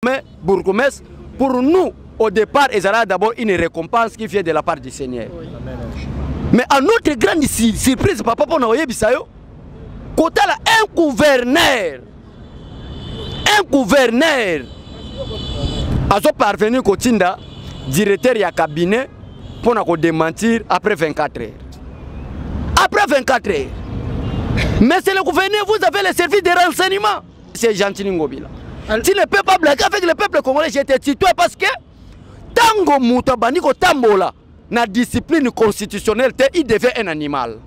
Mais bourgmestre, pour nous, au départ, il y a d'abord une récompense qui vient de la part du Seigneur. Oui. Mais à notre grande surprise, papa, pour nous, quand un gouverneur a parvenu au Tinda, directeur du cabinet, pour nous démentir après 24 heures. Après 24 heures. Mais c'est le gouverneur, vous avez le service de renseignement. C'est gentil Ngobila. Si le peuple a blagué avec le peuple congolais, j'étais tutoyé parce que Tango Moutabani ko Tambola, na discipline constitutionnelle, il devient un animal.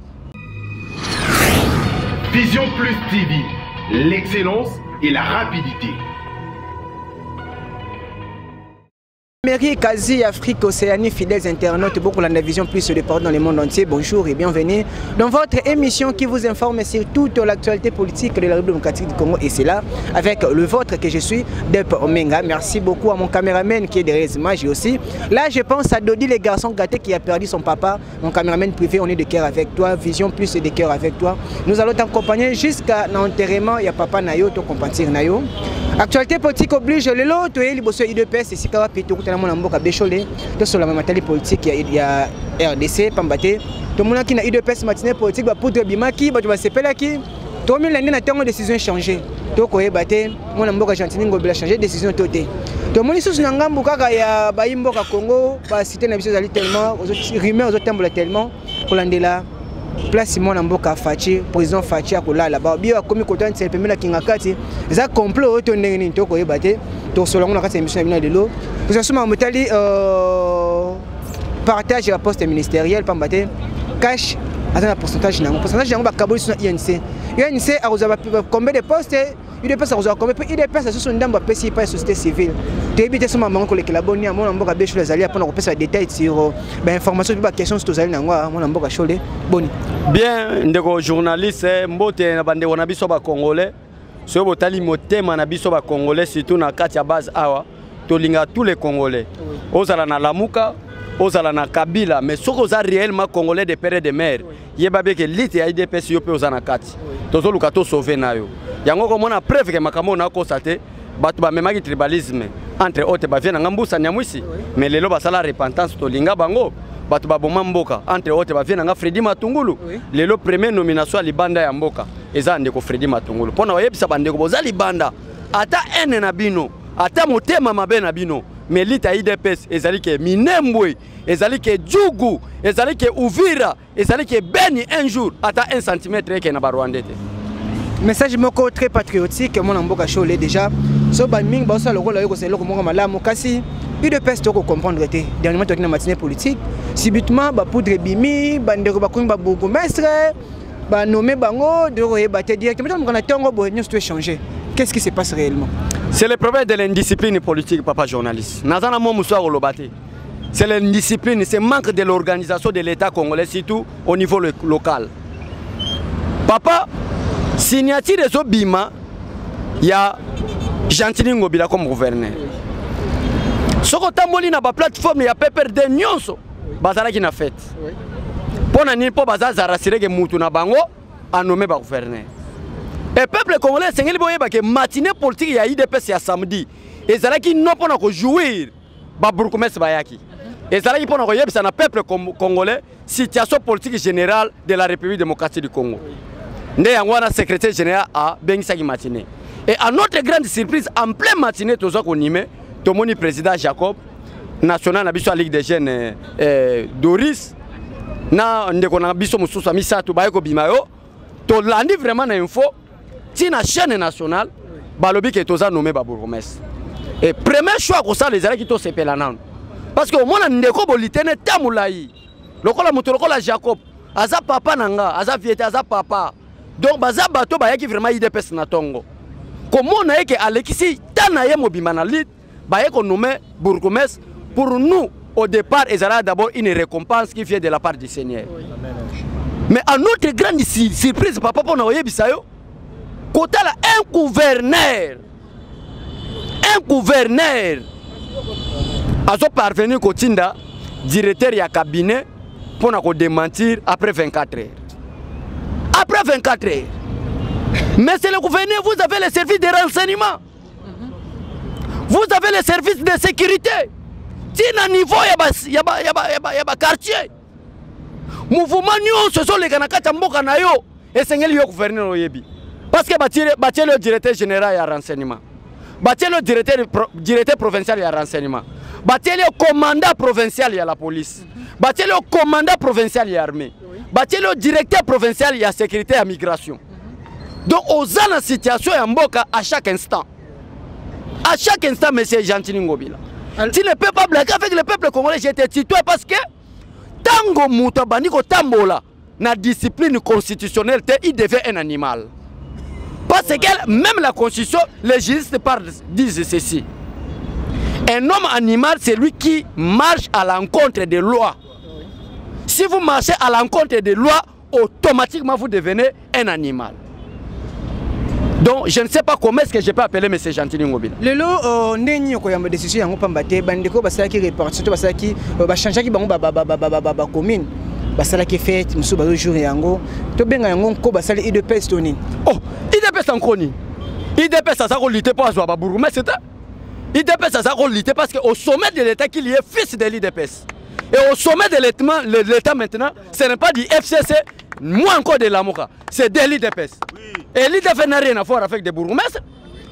Vision Plus TV, l'excellence et la rapidité. Amérique, Asie, Afrique, Océanie, fidèles internautes, beaucoup la Vision Plus se déporte dans le monde entier. Bonjour et bienvenue dans votre émission qui vous informe sur toute l'actualité politique de la République démocratique du Congo. Et c'est là, avec le vôtre que je suis, Dep Omenga. Merci beaucoup à mon caméraman qui est derrière les images aussi. Là, je pense à Dodi, le garçon gâté qui a perdu son papa. Mon caméraman privé, on est de cœur avec toi. Vision Plus est de cœur avec toi. Nous allons t'accompagner jusqu'à l'enterrement. Il y a papa Nayo, ton compatir Nayo. Actualité politique oblige le lot, tu es libre sur IDPS et si tu as pu te mon amboka bécholé, tu sur la matériel politique, il y a RDC, Pambaté, tout le monde qui a IDPS matinée politique, va poudre bimaki, va se peler qui, tout le monde l'année n'a pas de décision changée. Tu as battu, mon amboka gentini ngobila changer décision totée. Tout le monde ici sur Ngambuka, il y a Baïmboka Congo, la cité n'a pas tellement, aux rumeurs aux tembles tellement, pour l'andela. Place Simon Namboka Fachi, président Fachi à Kola là-bas. Bien comme côté c'est le premier qui n'a qu'à ça complot auto n'engagé to koye baté to selon la carte émission de l'eau. Nous sommes en métalli partage la poste ministérielle pas baté cash à un pourcentage n'a pourcentage n'a pas kaboli sur INC. INC a vous avez combien de postes il dépasse à combien il dépasse sur son dame ba PC pas société civile. Débité sur maman ko le boni à mon amboka beche les alliés pour repasser des détails sur ben information sur question sur tous alliés ngwa mon amboka cholé boni. Bien, ndeko journaliste mbote na bande wana biso ba congolais so botali motema na biso ba congolais surtout na kati ya base awa tolinga tous les congolais ozala na Lamuka ozala na Kabila mais soko za réellement congolais de père et de mère yeba be ke lite ya IDPS yo pe ozana kati tozo luka to sauver nayo yango ko mona preuve ke makamo na constater batu ba memaki tribalisme entre autres ba vient na ngambusa nyamwisi mais lelo basala repentance tolinga bango batu baboma mboka entre autres ba vient na Fredi Matungulu lelo première nomination à libanda ya mboka eza ndeko Fredi Matungulu pona wayebisa bandeko boza libanda ata ene na bino ata motema mabe na bino mais lita IDPS ezali ke Minembwe ezali ke Djugu ezali ke Uvira ezali ke Beni un jour ata 1 cm ke na barwandete. Message moko très patriotique mon amboka cholé déjà so ba ming ba ça le rôle ko c'est le ko malamu kasi IDPS to ko comprendre té dernièrement to na matinée politique subitement ba poudre bimi bandeko ba ko ba bourgmestre ba nommé bango de rebater directement on a tongo bo nous tout changer. Qu'est-ce qui se passe réellement? C'est le problème de l'indiscipline politique, papa journaliste. C'est l'indiscipline, c'est le manque de l'organisation de l'État congolais, surtout au niveau local. Papa, signature de Zobima, il y a Gentili Ngobila comme gouverneur. Ce qu'on a na plateforme, il y a Pepper de Nyonso, Bazara qui n'a fait. Pour n'ani pas Bazar Zarasire que Moutuna Bango a nommé gouverneur. Et le peuple congolais, c'est que matinée politique, il y a IDPS samedi. Et c'est là qu'ils n'ont pas jouir. Et c'est là qu'ils n'ont pas jouir. Le peuple congolais, situation politique générale de la République démocratique du Congo. Nous avons un secrétaire général à Bengisaki matinée. Et à notre grande surprise, en pleine matinée, tout ça qu'on y met, tout le président Jacob, national, na biso Ligue des jeunes Doris, na ndekona biso mususu misa to bayeko bimayo, to landi vraiment na info. Si la chaîne nationale, balobi que toza nommé bourgmestre. Et premier choix que ça les gens qui to sepé la nan. Parce que au moins ndeko bolitene tamulai. Lokola muto lokola Jacob, aza papa nanga, aza viete aza papa. Donc baza bato ba yaki vraiment IDPS na tongo. Comment na yeke Alexis tanaye mobima na lit, ba yeko nommé bourgmestre pour nous au départ ezala d'abord une récompense qui vient de la part du Seigneur. Mais à notre grande surprise papa pona oyebisa yo quand un gouverneur a parvenu au Tinda, directeur du cabinet, pour nous démentir après 24 heures. Après 24 heures. Mais c'est le gouverneur, vous avez le service de renseignement. Vous avez les services de sécurité. Tina niveau il y a quartier. Mouvement ce sont les Ganakata Mboka na yo et c'est le gouverneur Oyebi. Parce que bâtir le directeur général et renseignement. Bâtir le directeur provincial et renseignement. Bâtir le commandant provincial et la police. Bâtir le commandant provincial et l'armée. Bâtir le directeur provincial et la sécurité et la migration. Donc aux ans de situation en Mboka à chaque instant. À chaque instant, M. Gentini Ngobila. Tu ne peux pas blaguer avec le peuple congolais, j'étais tué parce que Tango Moutabandiko Tambola, la discipline constitutionnelle, il devient un animal. Parce que même la constitution, les juristes disent ceci. Un homme animal, c'est lui qui marche à l'encontre des lois. Si vous marchez à l'encontre des lois, automatiquement vous devenez un animal. Donc je ne sais pas comment est-ce que je peux appeler M. Gentini Ngobila. Le lot n'est pas une décision en Pambate, Bandeko, Basaki répartition, Basaki, Bachanjaki, Bamba, commune, Basalaki fête, Moussou Bazo jour et Yango, Tobenga Yango, Basali, IDPS Tony. Oh, IDPS en Koni. IDPS ça a lutter pour Azouaba Bourou, mais c'était IDPS ça a lutter parce qu'au sommet de l'État qu'il y est fils de l'IDPS. Et au sommet de l'État maintenant, ce n'est pas du FCC, moins encore de l'Amoka, c'est de l'IDPS. Et l'IDPS n'a rien à voir avec des bourgmestres.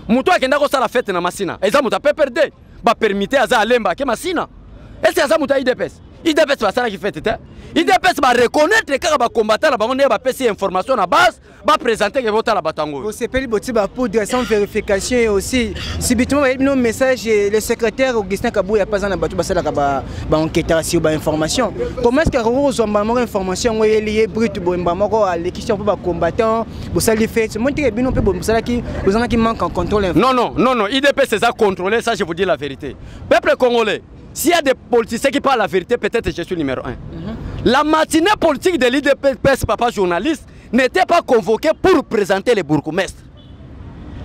Moutoua qui n'a pas la fête dans Massina. Et ça m'a pas perdu. Bah permettez à ça Lemba qui Massina. Est-ce que ça m'a IDPS? IDPS va ça qui fait tête. IDPS va reconnaître que les combattants là-bas on va passer information à base, va présenter que vote à la Batango. Vous s'appelle Botiba pour sans vérification aussi. Subitement il y a un message le secrétaire Augustin Kabou il y a pas un bateau basala ba enquêteur sur ba information. Comment est-ce que vous avez une information liée brut bomba moko à l'équipe pour ba combattant vous ça les fait monter que bino peut bomba ça qui vous en qui manque en contrôle. Non, IDPS c'est ça contrôler ça je vous dis la vérité. Peuple congolais, s'il y a des politiciens qui parlent la vérité, peut-être je suis numéro 1. La matinée politique de l'IDPS, papa journaliste, n'était pas convoquée pour présenter les bourgmestres.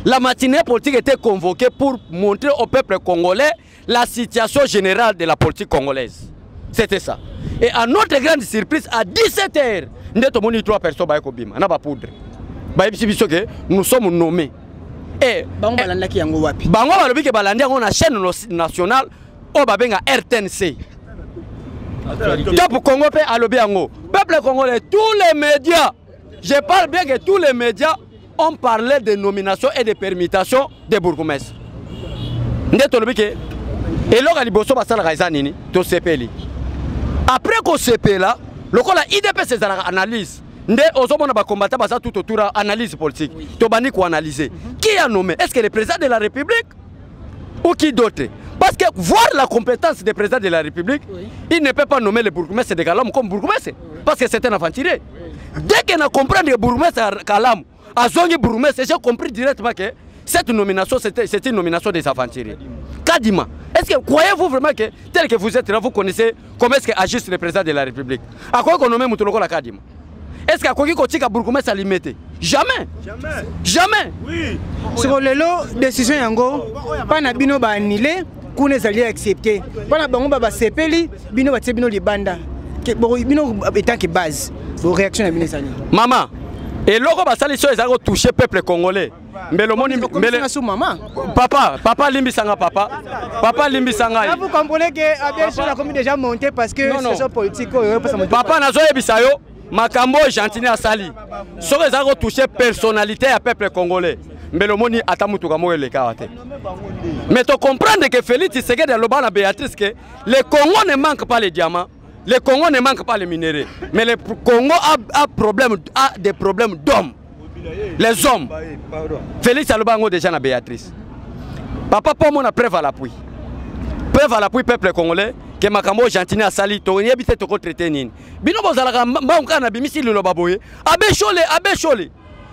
La matinée politique était convoquée pour montrer au peuple congolais la situation générale de la politique congolaise. C'était ça. Et à notre grande surprise, à 17h, nous avons 3 personnes qui ont pas poudre. Nous sommes nommés. Et Bango on a chaîne nationale. Oh babenga RTNC. Top Congo peuple congolais, tous les médias, je parle bien que tous les médias ont parlé de nomination et de permutation des bourgmestres. Et après qu'on CP là, le IDPS c'est analyse. Tout autour analyse politique. Analyser. Qui a nommé? Est-ce que le président de la République ou qui d'autre? Parce que voir la compétence des présidents de la République, il ne peut pas nommer le bourgmestre de Kalam comme bourgmestre. Parce que c'est un aventurier. Dès qu'on a compris le bourgmestre à Kalam, à Zongi bourgmestre, j'ai compris directement que cette nomination, c'était une nomination des aventuriers. Kadima, est-ce que croyez-vous vraiment que, tel que vous êtes là, vous connaissez comment est-ce qu'agissent les présidents de la République? À quoi qu'on nomme Moutoloko la Kadima? Est-ce qu'il y a quelqu'un qui a bourgmestre à limiter? Jamais. Jamais. Oui. Sur le lot, décision Yango, pas na bino ba annulé. Qu'on les alliés acceptés. Voilà, bon, on va s'épeler, bino va bino libanda. Bino étant que base. Vos réactions à bino sani. Maman, et l'autre va salir sur les arts toucher peuple congolais. Mais le monde, papa limbi sanga papa limbi sanga. Là vous comprenez que Abel a commis déjà monté parce que c'est ça politique. Papa nazo ebisayo, makambo Gentini a sali. Sur les arts toucher personnalité à peuple congolais. Mais le monde a tamutu comme le kawate. Mais tu comprends que Félix Tshisekedi a l'obana Béatrice que le Congo ne manque pas les diamants, le Congo ne manque pas les minéraux, mais le Congo a des problèmes d'hommes. Les hommes. Félix a l'obana déjà na Béatrice. Papa pour moi na preuve à l'appui. Preuve à l'appui peuple congolais que makambo Gentini a sali to yebite to ko traiter nini. Bino bozalaka mbanka na bimisi le lobaboye. Abe chole.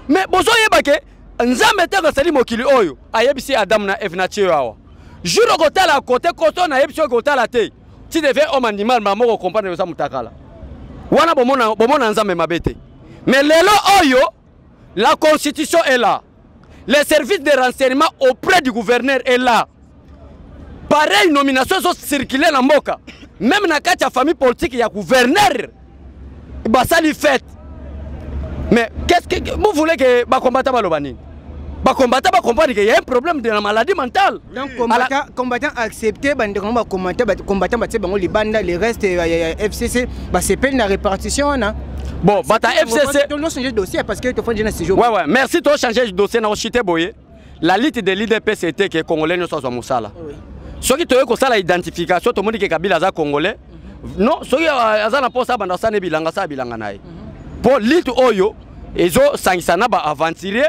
Mais bozo yebake Nzambe teka sali mokili oyo ayebisi Adam na Eve na Chiawa. Juro kotala côté koto na yebisi kotala te. Ti devait homme animal mamoko comprendre ça mutakala. Wana bomona Nzambe mabete. Mais lelo oyo la constitution est là. Les services de renseignement auprès du gouverneur est là. Pareil nomination sont circulées dans mboka. Même na kati ya famille politique ya gouverneur. Basali fait. Mais qu'est-ce que vous voulez que ba combattant balobani? les combattants comprennent qu'il y a un problème de la maladie mentale. Donc, combattants acceptés, combattants les restes FCC, c'est pas une répartition. Bon, FCC. Tu as changé de dossier parce que tu as fait un séjour. Ouais, merci, tu as changé de dossier. La lutte de l'IDP, c'était que les Congolais ne soient pas Moussala. Ceux qui ont fait l'identification, tout le monde dit que Kabila est Congolais. Non, ceux qui ont fait bilanga pour lutte oyo, ils ont sanctionné aventurier,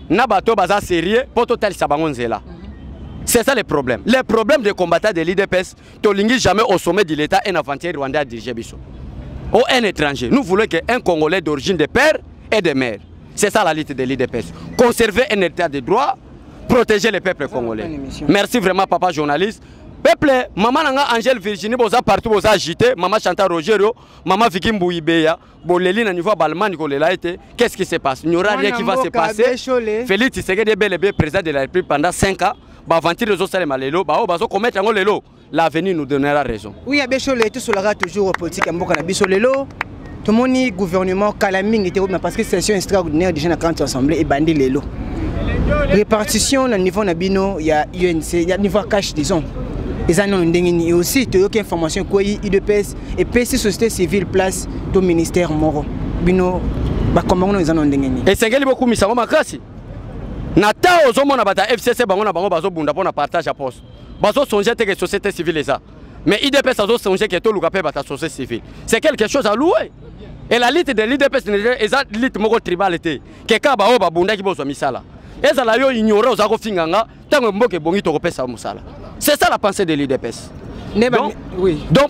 nabato baza sérieux pour total sabangonzela. C'est ça le problème. Le problème des combattants de l'IDPS, tu n'as jamais au sommet de l'État un aventurier rwandais à diriger Bissau. Ou un étranger. Nous voulons qu'un Congolais d'origine de père et de mère. C'est ça la lutte de l'IDPS. Conserver un état de droit, protéger le peuple congolais. Merci vraiment, papa journaliste. Peuple, maman nanga Angèle Virginie, boza partout, boza agité, maman Chantal Rogerio, maman Vicky Mbouibeya, boleli na niveau balman kolela été. Qu'est-ce qui se passe? Il n'y aura rien qui va se passer. Félix Tshisekedi est bel et bien président de la République pendant 5 ans. Ba aventure les autres malelo, ba o bazo commettre ngo lelo. L'avenir nous donnera raison. Oui, à Bécholé, tout cela toujours politique à Mboka Bissolelo. Tout le monde gouvernement Kalaming était parce que c'est une extraordinaire déjà dans la assemblée et bandit lelo. Répartition au niveau Nabino, il y a UNC, il y a niveau cash disons. Et aussi, tu as aucune information quoi IDPS et PC société civile place au ministère Moro. Bino, bah comment nous en ondengeni. Et c'est beaucoup misamo makasi. Nata ozomona bata FCC bangona bango bazo bunda pona partage à poste. Bazo songer que société civile ça. Mais IDPS bazo songer que tout le capé bata société civile. C'est quelque chose à louer. Et la lutte de l'IDPS est la lutte moko tribalité. Keka ba o ba bunda ki bozo misala. Eza la yo ignorer aux agofinganga tango mboke bongi to kopesa musala. C'est ça la pensée de l'IDPS. Donc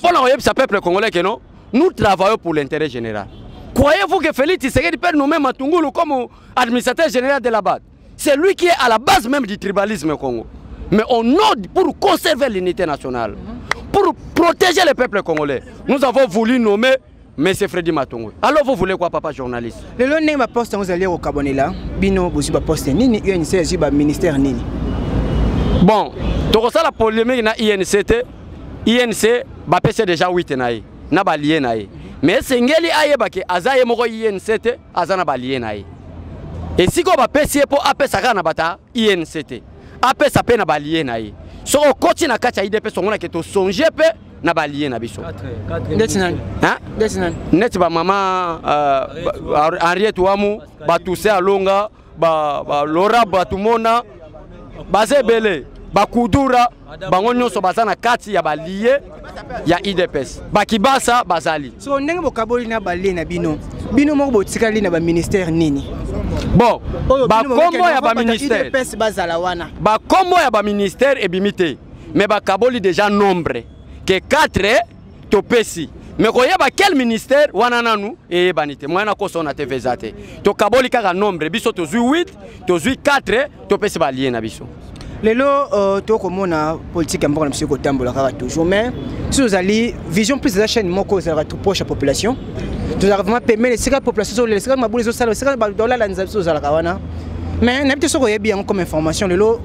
pour l'envoyer ce peuple congolais que non, nous travaillons pour l'intérêt général. Croyez-vous que Félix Tshisekedi peut nommer Matungulu comme administrateur général de la BAD? C'est lui qui est à la base même du tribalisme au Congo. Mais on ose pour conserver l'unité nationale, pour protéger le peuple congolais. Nous avons voulu nommer M. Freddy Matungu. Alors vous voulez quoi, papa journaliste? Le long name poste vous allez au Cabonela, Bino vous poste nini UNC ministère nini. Bon, tout ça la polémique na INCT, INC ba pese déjà 8 naï, na ba lié naï. Mais c'est ngeli ayeba ke azaye moko INCT, azana ba lié naï. Et si on va pese pour apesa saka na bata INCT, apesa pe na ba lié naï. So on continue na kacha IDP songona ke to songer pe na ba lié na biso. Net ba mama Henriette Wamu, ba Toussaint Alonga, ba Laura Batumona, Bazebele, Bakudura, bango nyonso bazana kati ya balié ya IDPS. Bakibasa bazali. So ndenge bokaboli na balé na bino. Bino moko botikali na ba ministère nini? Bon, ba kombo ya ba ministère. IDPS bazala wana. Ba kombo ya ba ministère ebimité. Mais ba kaboli déjà nombre que 4 topesi. Mais koyeba quel ministère wana nanu e banité. Moi na ko sona TV zate. To kaboli kaka nombre biso to 8, to 4 topesi balé na biso. Lelo to komona politique ya mboka monsieur kotambola kaka toujours mais si vous allez vision plus de la chaîne moko ça va tout proche à la population nous avons vraiment permis les populations les secrets mabuli zo sala secrets ba dollar la nzabiso za la kawana mais n'habite so koyebi bien comme information lelo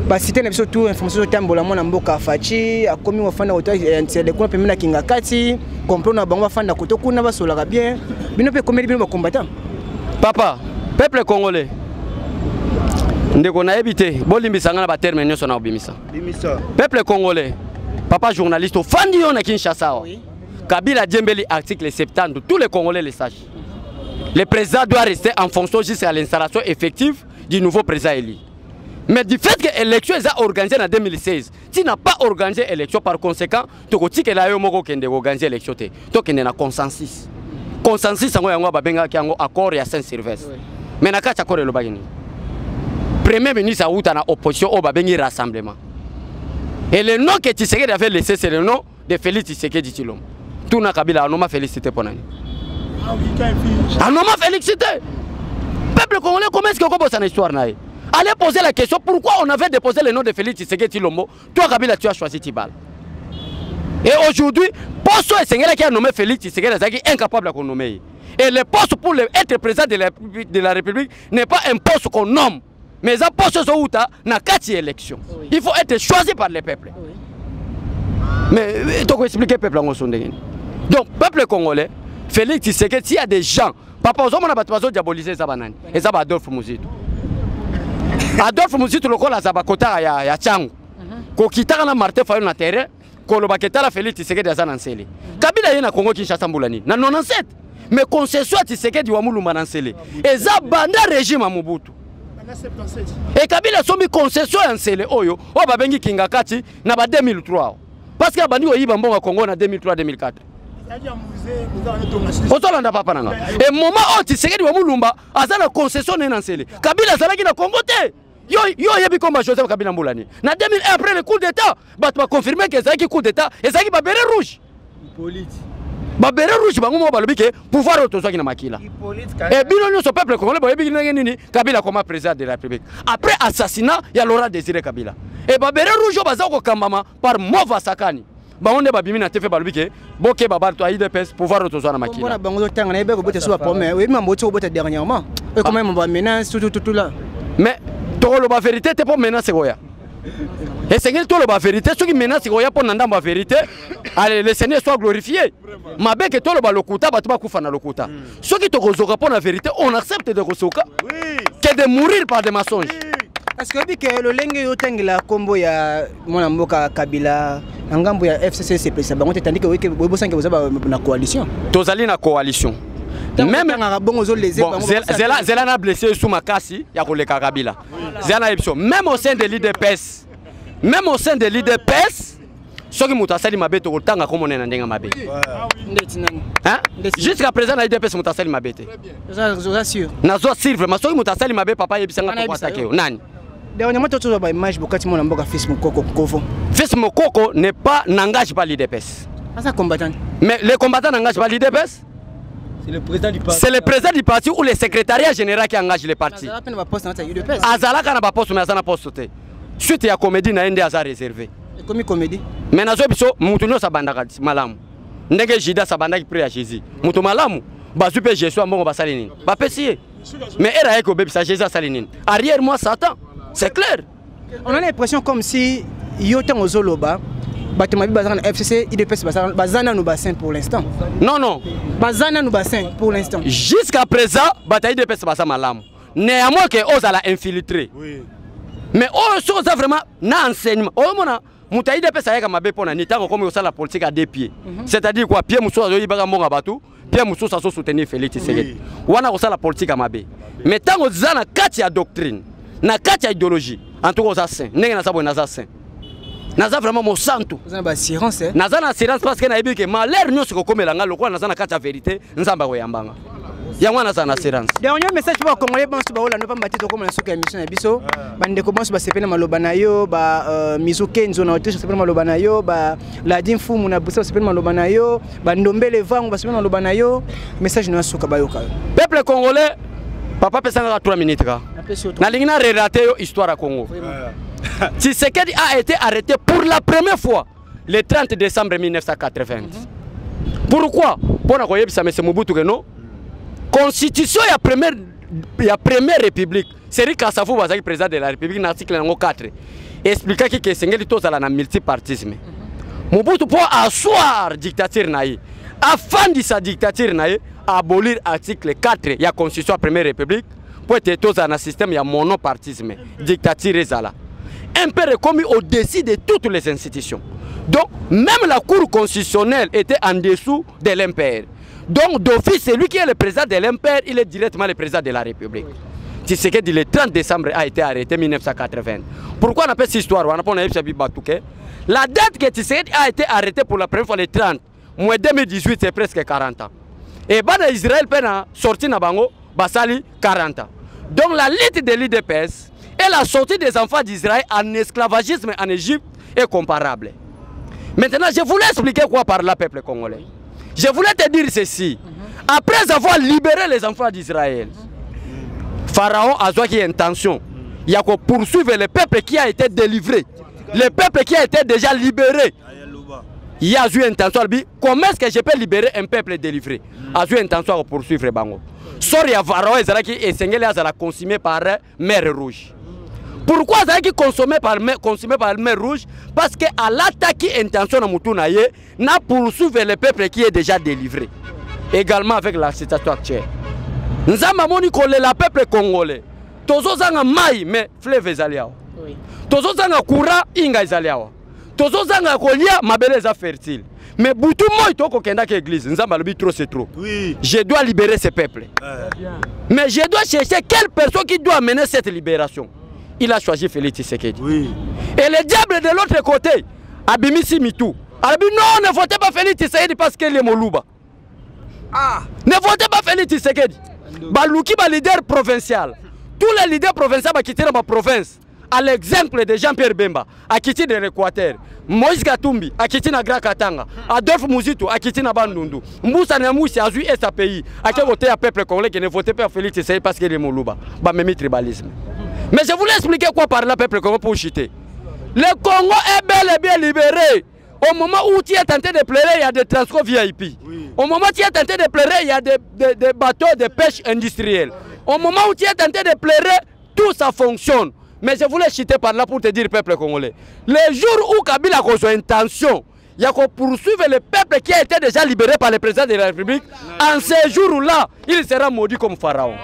ba cité na biso tout information kotambola mona mboka fachi akomi wafanda hotel de kuna permis na kinga kati complot na bango wafanda koto kuna ba sola bien bino pe komeli bino ba combattant papa peuple congolais. Ndeko na ebité bolimbisanga na ba terme nyonso na obimisa. Peuple congolais, papa journaliste fandi yo na Kinshasa. Kabila Djembeli article 70, tous les Congolais le sachent. Le président doit rester en fonction jusqu'à l'installation effective du nouveau président élu. Mais du fait que l'élection est organisée en 2016, tu n'as pas organisé l'élection par conséquent, tu as dit que la moko kende organiser l'élection te. Tu kende na consensus. Consensus sango yango ba benga ki yango accord ya Saint-Sylvestre. Mais na kacha accord lo bagini. Premier ministre a na opposition au babengi rassemblement. Et le nom que Tshisekedi avait laissé, c'est le nom de Félix Tshisekedi Tshilombo. Tout na Kabila anoma félicité pour nani. Anoma félicité. Peuple congolais, comment est-ce que vous avez une histoire naïe? Allez poser la question pourquoi on avait déposé le nom de Félix Tshisekedi Tshilombo. Toi Kabila tu as choisi Tibal. Et aujourd'hui, poste qui a nommé Félix Tshisekedi est incapable de nommer. Et le poste pour être président de la République n'est pas un poste qu'on nomme. Mais un poste na kati élection. Il faut être choisi par le peuple. Mais il faut expliquer le peuple en sondé. Donc peuple congolais, Félix Tshisekedi, s'il y a des gens, papa Ozoma na bato diaboliser ça banani. Et ça va Adolphe Muzito. Adolphe Muzitu lokola zabakota ya changu. Ko kitaka na Martin Fayulu na terrain, ko lo baketala Félix Tshisekedi azana nsele. Kabila yena Congo Kinshasa mbulani. Na 97. Mais concession Tshisekedi wa mulumba na nsele. Eza banda régime à Mobutu. Et Kabila sombi concession ya nsele oyo, o babengi Kingakati na ba 2003. Parce que bandi oyiba mbonga Congo na 2003-2004. Otolanda papa nanga. Et moment où Tshisekedi wa mulumba azana concession na nsele. Kabila zalaki na Congo te. Yo yebi comme Joseph Kabila mbulani. Na 2001 après le coup d'état, bat ba confirmer que ezaki coup d'état, ezaki ba béret rouge. Hippolyte. Ba béret rouge bango mo balobi ke pouvoir otozaki na makila. Et bino nyo so peuple congolais ba yebi nini Kabila comme président de la République. Après assassinat, il y a Laurent Désiré Kabila. Et ba béret rouge baza ko kambama par Mova Sakani. Ba onde ba bimi na tefe balobi ke boke ba barto IDPS pouvoir otozwa na makila. Bona bango tanga na yebe ko bote so ba pomme. Oui mambo to bote dernièrement. Et comment on va menace tout là. Mais la vérité, c'est pas menace. Et c'est que la vérité, ceux qui menacent pour la vérité, allez, le Seigneur soit glorifié. Ma bec est tout le lokuta, batuma kufana lokuta. Ceux qui te reçoivent pour la vérité, on accepte de recevoir que de mourir par des mensonges. Parce que le lengue yoteng la combo ya mon mboka Kabila, ngambo ya FCC c'est précis. Bango tandis que vous pensez que vous avez une coalition. Tozali na coalition. Même Zela n'a blessé sous ma casse, il y a le Kabila. Même au sein de l'IDPS, ceux qui m'ont assali ma bête au temps comme on est dans ma bête. Jusqu'à présent, l'IDPS m'ont assali ma bête. Je sûr. Nazo sûr vraiment, ceux qui m'ont assali ma bête, papa yebisanga pour attaquer. Nani? Dernièrement, tu as une image beaucoup de monde Fils Mokoko. Fils Mokoko n'engage pas l'IDPS. C'est un combattant. Mais les combattants n'engagent pas l'IDPS. C'est le président du parti ou le secrétariat général qui engage les partis. Azalaka na ba poste mais azana poste. Suite ya comédie na ende aza réservé. Comme comédie. Mais nazo biso mutu no sabandaka malamu. Ndenge Jida sabandaki près ya Jésus. Mutu malamu bazu pe Jésus ambongo basali nini. Ba pesier. Mais era eko bebisa Jésus asali nini. Arrière moi Satan. C'est clair. On a l'impression comme si yotan ozoloba Batuma Bazana FCC, IDPS Bazana nous bassin pour l'instant. Non. Bazana nous bassin pour l'instant. Jusqu'à présent, Bataille IDPS Bazana malam. Néanmoins que Oza l'a infiltré. Oui. Mais Oza vraiment n'a enseignement. Mona Mutaï IDPS Ayaka Mabe Pona Nita comme Osa la politique à deux pieds. C'est-à-dire quoi Pierre Mousso Azoyi Bagamon Abatu, Pierre Mousso Sasso soutenir Félix Tshisekedi. Wana Osa la politique à Mabe. Mais tant que Oza na katia doctrine, na katia idéologie, en tout cas Oza saint, n'est-ce pas Oza saint. Naza vraiment mon santo. Naza na assurance. Naza na assurance parce que na yebi que malheur nyonso ko komela nga lokwa naza na kati ya vérité nzamba ko yambanga. Yango naza na assurance. Dernier message pour congolais banso ba ola no pa mbati to komela soka émission na biso. Bande ko banso ba sepena maloba na yo ba Mizuke nzona otisha sepena maloba na yo ba Ladin Fumu na busa sepena maloba na yo ba Ndombele Vangu ba sepena maloba na yo. Message no soka ba yoka. Peuple congolais papa pesanga 3 minutes ka. Na lingina relater yo histoire à Congo. Tshisekedi a été arrêté pour la première fois le 30 décembre 1980. Pourquoi? Pour la koyebisa M. Mobutu Keno, constitution ya première république, Seri Kassafou Bazaki président de la République dans l'article 4 expliquait que Sengeli tozala na multipartisme. Mobutu pour asseoir dictature naïe, afin de sa dictature naïe, abolir l'article 4 ya constitution première république pour être tozala na système ya monopartisme, dictature ezala. Un peu reconnu au-dessus de toutes les institutions. Donc, même la Cour constitutionnelle était en dessous de l'Impère. Donc, d'office, c'est lui qui est le président de l'Impère, il est directement le président de la République. Tshisekedi, le 30 décembre, a été arrêté en 1980. Pourquoi on appelle cette histoire? La date que Tshisekedi a été arrêté pour la première fois, le 30, mois 2018, c'est presque 40 ans. Et Israël a sorti na bango, basali 40 ans. Donc, la lutte de l'IDPS et la sortie des enfants d'Israël en esclavagisme en Égypte est comparable. Maintenant, je voulais expliquer quoi par là, peuple congolais. Je voulais te dire ceci. Après avoir libéré les enfants d'Israël, Pharaon a eu intention. Il y a qu'à poursuivre le peuple qui a été délivré. Le peuple qui a été déjà libéré. Il a eu intention. Comment est-ce que je peux libérer un peuple délivré? Il a eu intention de poursuivre Bango. Soria Pharaon est consumé par mer rouge. Pourquoi ça qui consommé par mer rouge? Parce qu'à l'attaque intention de Moutunaye n'a poursuivi le peuple qui est déjà délivré. Également avec la situation actuelle. Nous avons dit que le peuple congolais tozozanga mai mais fleuve ezali awa tozozanga courant inga ezali awa tozozanga kolia mabele eza fertile mais butu moi tokokenda ke église nzamba lobi trop c'est trop je dois libérer ce peuple mais je dois chercher quelle personne qui doit mener cette libération. Il a choisi Félix Tshisekedi. Et le diable de l'autre côté abimisi mitou. Alors non, ne votez pas Félix Tshisekedi parce qu'il est Moluba. Ne votez pas Félix Tshisekedi. Balouki ba leader provincial. Tous les leaders provinciaux qui quitté ma province. À l'exemple de Jean-Pierre Bemba, à quitté de l'Équateur. Moïse Katumbi, à quitté na Grand Katanga. Adolphe Mouzito, à quitté na Bandundu. Moussa Namoussi, à Zui et sa pays. À quel voter à peuple congolais qui ne votait pas Félix Tshisekedi parce qu'il est Moluba. Bah, même tribalisme. Mais je voulais expliquer quoi par là, peuple congolais pour chuter. Le Congo est bel et bien libéré. Au moment où tu es tenté de pleurer, il y a des transports VIP. Au moment où tu es tenté de pleurer, il y a des bateaux de pêche industrielle. Au moment où tu es tenté de pleurer, tout ça fonctionne. Mais je voulais chuter par là pour te dire, peuple congolais. Le jour où Kabila a son intention, il y a qu'on poursuivre le peuple qui a été déjà libéré par le président de la République. En ce jour-là, il sera maudit comme Pharaon.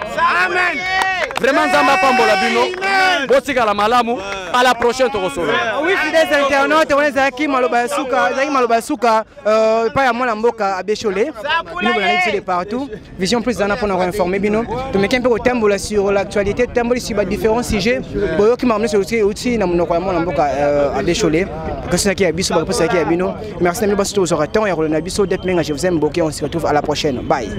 Amen. Vraiment, Zamba Pambola Bino, Botsika la Malamu, à la prochaine Torosolo. Oui, fidèles internautes, on est Zaki Malobasuka, pas à moi la Mboka à Bécholé. Nous allons de partout. Vision plus d'en pour nous informer. Bino, tu mets un peu au thème sur l'actualité, thème sur différents sujets. Boyo qui m'a amené sur aussi, dans mon Mboka à Bécholé. Que c'est qui a Bisso, que c'est qui a Bino. Merci à tous aux orateurs et à Bisso d'être là. Je vous aime beaucoup. On se retrouve à la prochaine. Bye.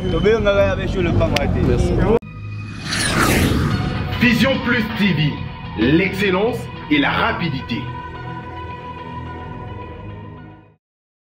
Vision Plus TV, l'excellence et la rapidité.